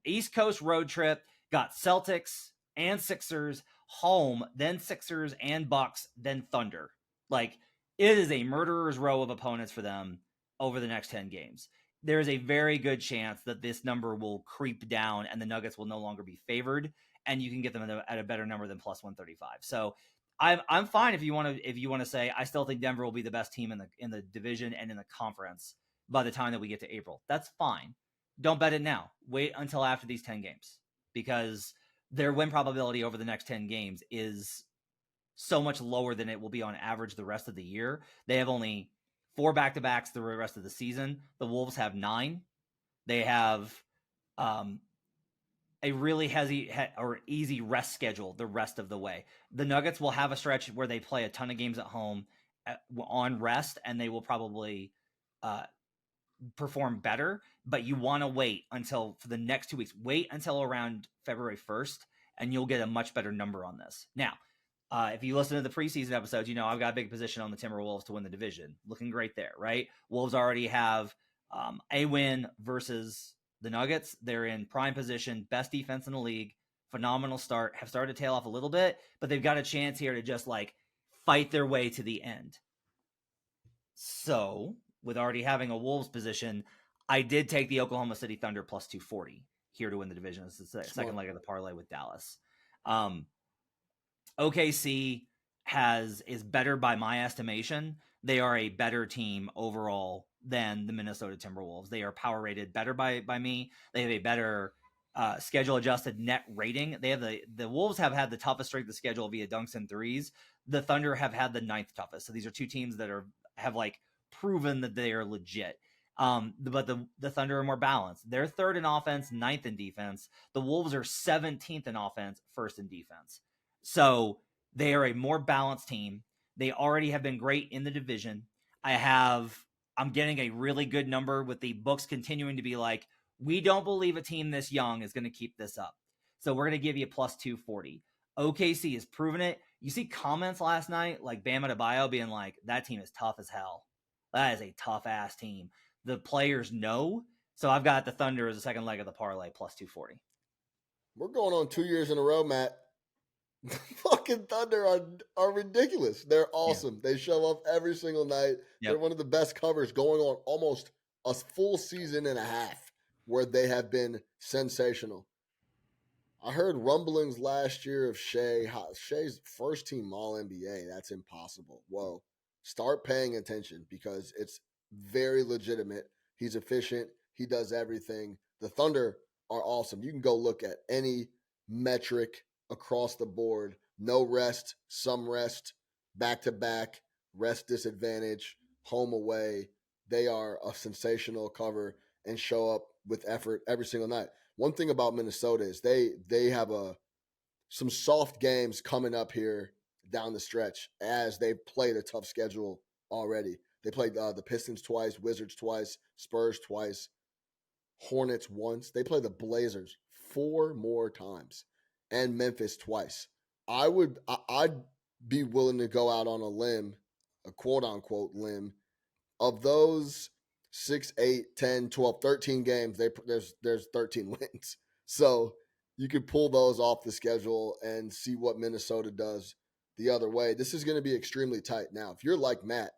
East Coast road trip, got Celtics and Sixers home, then Sixers and Bucks, then Thunder. Like, it is a murderer's row of opponents for them over the next 10 games. There is a very good chance that this number will creep down and the Nuggets will no longer be favored, and you can get them at a better number than plus 135. So I'm fine if you want to say I still think Denver will be the best team in the division and in the conference by the time that we get to April. That's fine. Don't bet it now. Wait until after these 10 games, because their win probability over the next 10 games is so much lower than it will be on average the rest of the year. They have only 4 back-to-backs the rest of the season. The Wolves have 9. They have a really easy rest schedule the rest of the way. The Nuggets will have a stretch where they play a ton of games at home on rest, and they will probably perform better, but you want to wait until for the next 2 weeks. Wait until around February 1st, and you'll get a much better number on this. Now, if you listen to the preseason episodes, you know I've got a big position on the Timberwolves to win the division. Looking great there, right? Wolves already have a win versus the Nuggets. They're in prime position, best defense in the league, phenomenal start, have started to tail off a little bit, but they've got a chance here to just like fight their way to the end. So, with already having a Wolves position, I did take the Oklahoma City Thunder plus 240 here to win the division. It's the second leg of the parlay with Dallas. OKC is better by my estimation. They are a better team overall than the Minnesota Timberwolves. They are power rated better by me. They have a better schedule adjusted net rating. They have the Wolves have had the toughest strength of schedule via dunks and threes. The Thunder have had the 9th toughest. So these are 2 teams that have like proven that they are legit. But the Thunder are more balanced. They're 3rd in offense, 9th in defense. The Wolves are 17th in offense, 1st in defense. So they are a more balanced team. They already have been great in the division. I'm getting a really good number with the books continuing to be like, we don't believe a team this young is going to keep this up. So we're going to give you plus 240. OKC has proven it. You see comments last night, like Bam Adebayo being like, that team is tough as hell. That is a tough-ass team. The players know. So I've got the Thunder as a second leg of the parlay, plus 240. We're going on 2 years in a row, Matt. The fucking Thunder are ridiculous. They're awesome. Yeah. They show up every single night. Yep. They're one of the best covers going on almost a full season and a half where they have been sensational. I heard rumblings last year of Shea's first team All-NBA. That's impossible. Whoa. Start paying attention because it's very legitimate. He's efficient. He does everything. The Thunder are awesome. You can go look at any metric across the board. No rest, some rest, back-to-back, rest disadvantage, home away. They are a sensational cover and show up with effort every single night. one thing about Minnesota is they have some soft games coming up here down the stretch as they've played a tough schedule already. They played the Pistons twice, Wizards twice, Spurs twice, Hornets once. They play the Blazers 4 more times, and Memphis twice. I'd be willing to go out on a limb, a quote unquote limb, of those 6, 8, 10, 12, 13 games. There's 13 wins. So you could pull those off the schedule and see what Minnesota does the other way. This is going to be extremely tight. Now, if you're like Matt,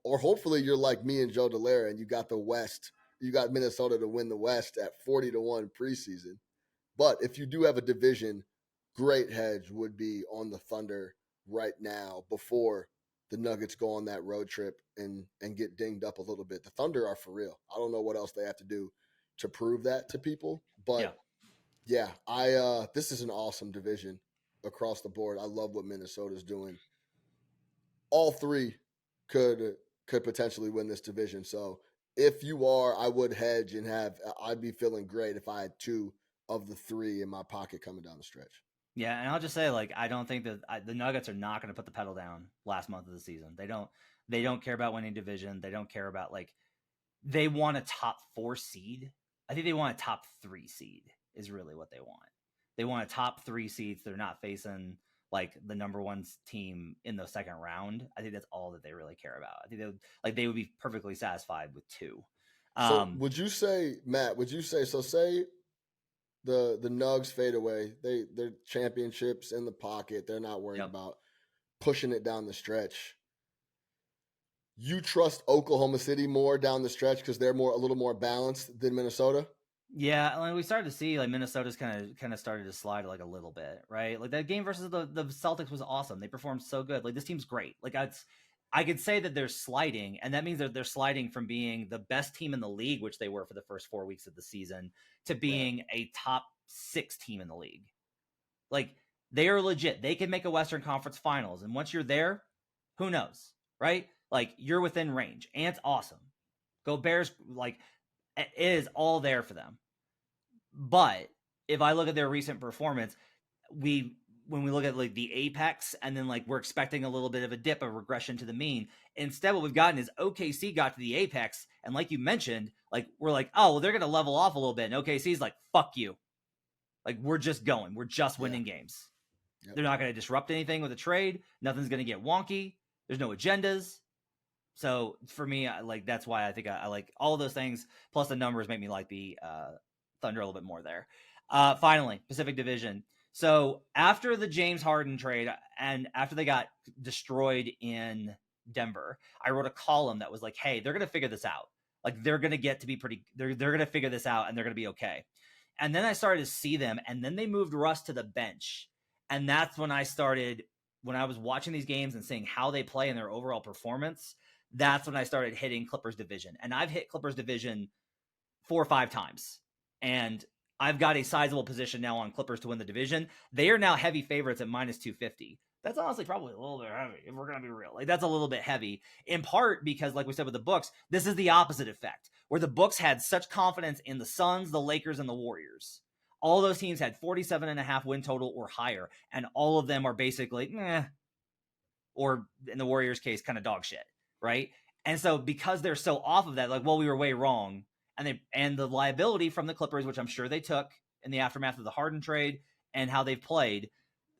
or hopefully you're like me and Joe Dallaire, and you got the West, you got Minnesota to win the West at 40-1 preseason. But if you do have a division, great hedge would be on the Thunder right now before the Nuggets go on that road trip and get dinged up a little bit. The Thunder are for real. I don't know what else they have to do to prove that to people, but this is an awesome division across the board. I love what Minnesota's doing. All three could potentially win this division. So if you are, I would hedge and I'd be feeling great if I had 2 of the 3 in my pocket coming down the stretch. Yeah, and I'll just say, like, I don't think that the Nuggets are not going to put the pedal down last month of the season. They don't care about winning division. They don't care about, like, they want a top 4 seed. I think they want a top 3 seed is really what they want. They want a top 3 seeds. They're not facing like the number 1 team in the second round. I think that's all that they really care about. I think they would be perfectly satisfied with 2. So would you say, Matt, so say the Nugs fade away. They're championships in the pocket. They're not worried about pushing it down the stretch. You trust Oklahoma City more down the stretch because they're a little more balanced than Minnesota? Yeah, like we started to see like Minnesota's kind of started to slide like a little bit, right? Like that game versus the Celtics was awesome. They performed so good. Like this team's great. Like I could say that they're sliding, and that means that they're sliding from being the best team in the league, which they were for the first 4 weeks of the season, to being a top 6 team in the league. Like they are legit. They can make a Western Conference Finals, and once you're there, who knows, right? Like you're within range, and it's awesome. Go Bears! Like it is all there for them. But if I look at their recent performance, when we look at like the apex and then like we're expecting a little bit of a dip, a regression to the mean. Instead, what we've gotten is OKC got to the apex, and like you mentioned, like we're like, oh, well, they're gonna level off a little bit, and OKC's like, fuck you, like we're just going, we're just winning games. Yep. They're not gonna disrupt anything with a trade. Nothing's gonna get wonky. There's no agendas. So for me, like that's why I think I like all of those things. Plus the numbers make me like the Thunder a little bit more there. Finally, Pacific Division. So after the James Harden trade and after they got destroyed in Denver, I wrote a column that was like, hey, they're going to figure this out. Like they're going to get to be they're going to figure this out and they're going to be okay. And then I started to see them, and then they moved Russ to the bench. And that's when I was watching these games and seeing how they play and their overall performance, that's when I started hitting Clippers division. And I've hit Clippers division 4 or 5 times. And I've got a sizable position now on Clippers to win the division. They are now heavy favorites at minus 250. That's honestly probably a little bit heavy, if we're going to be real. Like that's a little bit heavy, in part because, like we said with the books, this is the opposite effect, where the books had such confidence in the Suns, the Lakers, and the Warriors. All those teams had 47.5 win total or higher, and all of them are basically, or in the Warriors' case, kind of dog shit, right? And so because they're so off of that, like, well, we were way wrong. And the liability from the Clippers, which I'm sure they took in the aftermath of the Harden trade and how they've played.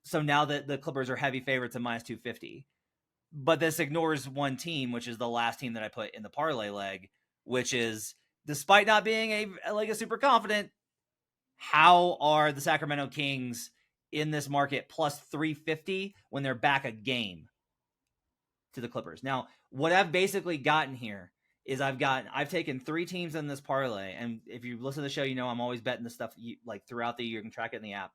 So now that the Clippers are heavy favorites at minus 250. But this ignores one team, which is the last team that I put in the parlay leg, which is, despite not being a super confident, how are the Sacramento Kings in this market plus 350 when they're back a game to the Clippers? Now, what I've basically gotten here is I've taken 3 teams in this parlay, and if you listen to the show, you know I'm always betting this stuff like throughout the year. You can track it in the app.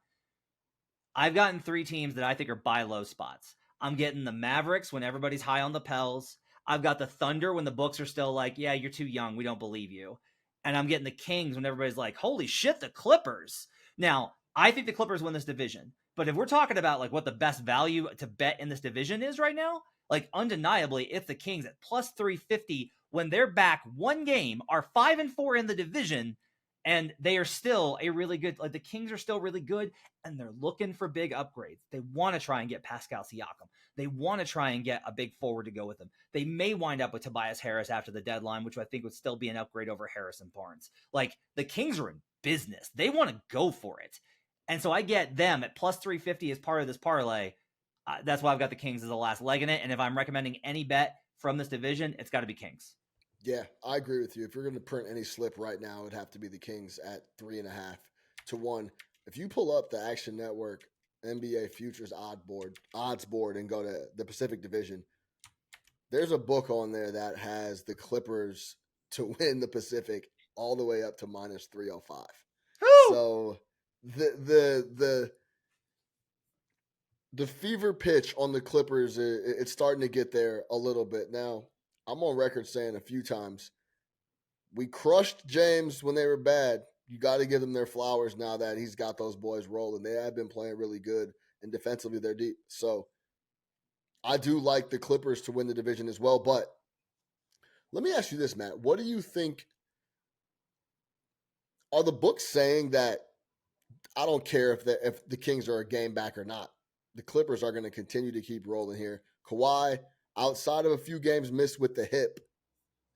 I've gotten 3 teams that I think are buy low spots. I'm getting the Mavericks when everybody's high on the Pels. I've got the Thunder when the books are still like, yeah, you're too young, we don't believe you. And I'm getting the Kings when everybody's like, holy shit, the Clippers. Now, I think the Clippers win this division, but if we're talking about like what the best value to bet in this division is right now, like undeniably, it's the Kings at plus 350 when they're back 1 game, are 5-4 in the division, And they are still a really good, like the Kings are still really good, and they're looking for big upgrades. They want to try and get Pascal Siakam. They want to try and get a big forward to go with them. They may wind up with Tobias Harris after the deadline, which I think would still be an upgrade over Harrison Barnes. Like the Kings are in business. They want to go for it. And so I get them at plus 350 as part of this parlay. That's why I've got the Kings as the last leg in it. And if I'm recommending any bet from this division, it's got to be Kings. Yeah, I agree with you. If you're going to print any slip right now, it'd have to be the Kings at 3.5 to 1. If you pull up the Action Network NBA Futures odds board and go to the Pacific Division, there's a book on there that has the Clippers to win the Pacific all the way up to minus 305. Woo! So the fever pitch on the Clippers, it's starting to get there a little bit. Now, I'm on record saying a few times, we crushed James when they were bad. You got to give them their flowers now that he's got those boys rolling. They have been playing really good, and defensively they're deep. So I do like the Clippers to win the division as well. But let me ask you this, Matt. What do you think? Are the books saying that I don't care if the Kings are a game back or not? The Clippers are going to continue to keep rolling here. Kawhi, outside of a few games missed with the hip,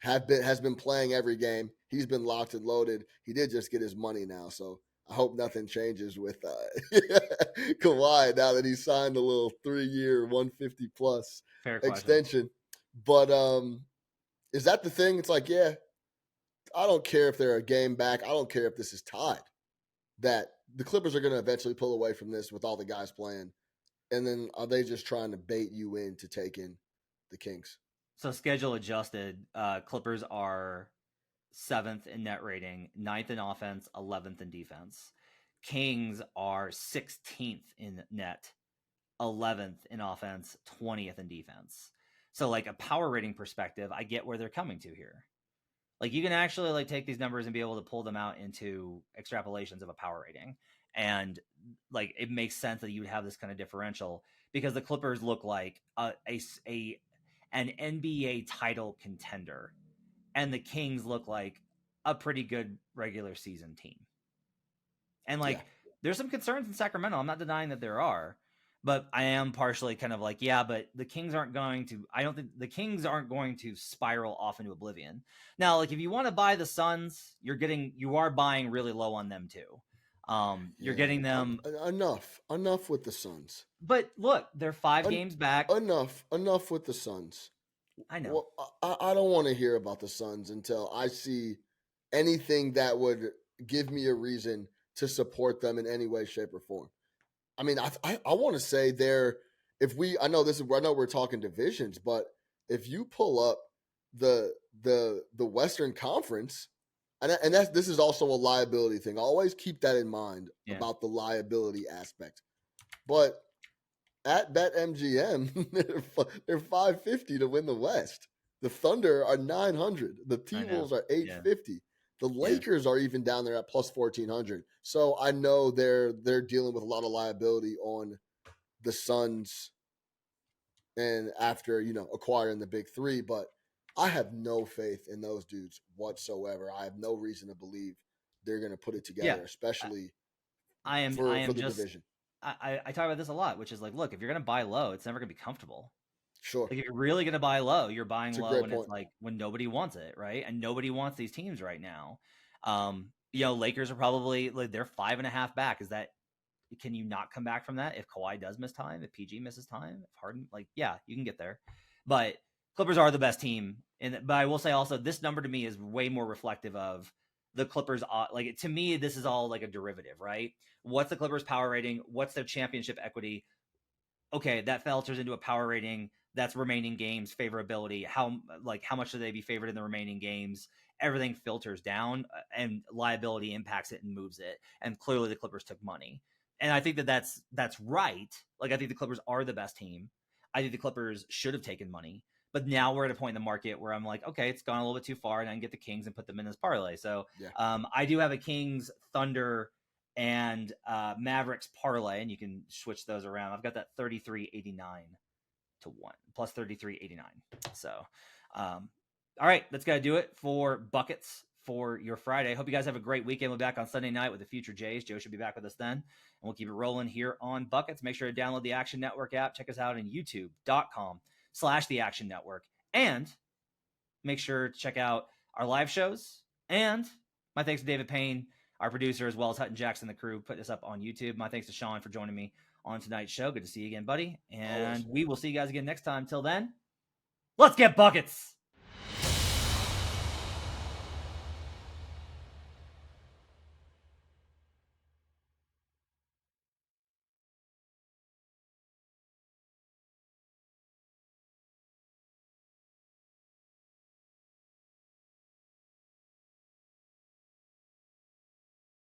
has been playing every game. He's been locked and loaded. He did just get his money now, so I hope nothing changes with Kawhi now that he signed a little 3-year, 150-plus extension. But is that the thing? It's like, yeah, I don't care if they're a game back. I don't care if this is tied. That the Clippers are going to eventually pull away from this with all the guys playing. And then are they just trying to bait you in to take in the Kings? So schedule adjusted, Clippers are 7th in net rating, 9th in offense, 11th in defense. Kings are 16th in net, 11th in offense, 20th in defense. So like a power rating perspective, I get where they're coming to here. Like you can actually like take these numbers and be able to pull them out into extrapolations of a power rating. And like it makes sense that you would have this kind of differential because the Clippers look like an NBA title contender, and the Kings look like a pretty good regular season team. And like, there's some concerns in Sacramento. I'm not denying that there are, but I am partially kind of like, yeah, but the Kings aren't going to, I don't think the Kings aren't going to spiral off into oblivion. Now, like if you want to buy the Suns, you are buying really low on them too. You're getting them enough with the Suns. But look, they're 5 games back. Enough with the Suns. I know. Well, I don't want to hear about the Suns until I see anything that would give me a reason to support them in any way, shape, or form. I mean, I want to say I know we're talking divisions, but if you pull up the Western Conference, and this is also a liability thing. Always keep that in mind about the liability aspect. But at BetMGM, they're 550 to win the West. The Thunder are 900. The T-Wolves are 850. Yeah. The Lakers are even down there at plus 1,400. So I know they're dealing with a lot of liability on the Suns and after, acquiring the big three. But I have no faith in those dudes whatsoever. I have no reason to believe they're going to put it together, especially for the division. I talk about this a lot, which is like, look, if you're going to buy low, it's never going to be comfortable. Sure. Like if you're really going to buy low, you're buying low when it's like when nobody wants it, right? And nobody wants these teams right now. Lakers are probably like they're 5.5 back. Is that, can you not come back from that if Kawhi does miss time, if PG misses time, if Harden, you can get there. But Clippers are the best team. But I will say also, this number to me is way more reflective of the Clippers. To me, this is all like a derivative, right? What's the Clippers power rating? What's their championship equity? Okay, that filters into a power rating. That's remaining games, favorability. How much should they be favored in the remaining games? Everything filters down, and liability impacts it and moves it. And clearly, the Clippers took money, and I think that's right. Like I think the Clippers are the best team. I think the Clippers should have taken money. But now we're at a point in the market where I'm like, okay, it's gone a little bit too far, and I can get the Kings and put them in this parlay. So I do have a Kings, Thunder, and Mavericks parlay, and you can switch those around. I've got that 33.89 to 1 plus 33.89. So, all right, that's got to do it for buckets for your Friday. Hope you guys have a great weekend. We'll be back on Sunday night with the future Jays. Joe should be back with us then. And we'll keep it rolling here on Buckets. Make sure to download the Action Network app. Check us out on youtube.com/the Action Network. And make sure to check out our live shows. And my thanks to David Payne, our producer, as well as Hutton Jackson, the crew, put this up on YouTube. My thanks to Sean for joining me on tonight's show. Good to see you again, buddy. And we will see you guys again next time. Till then, let's get buckets.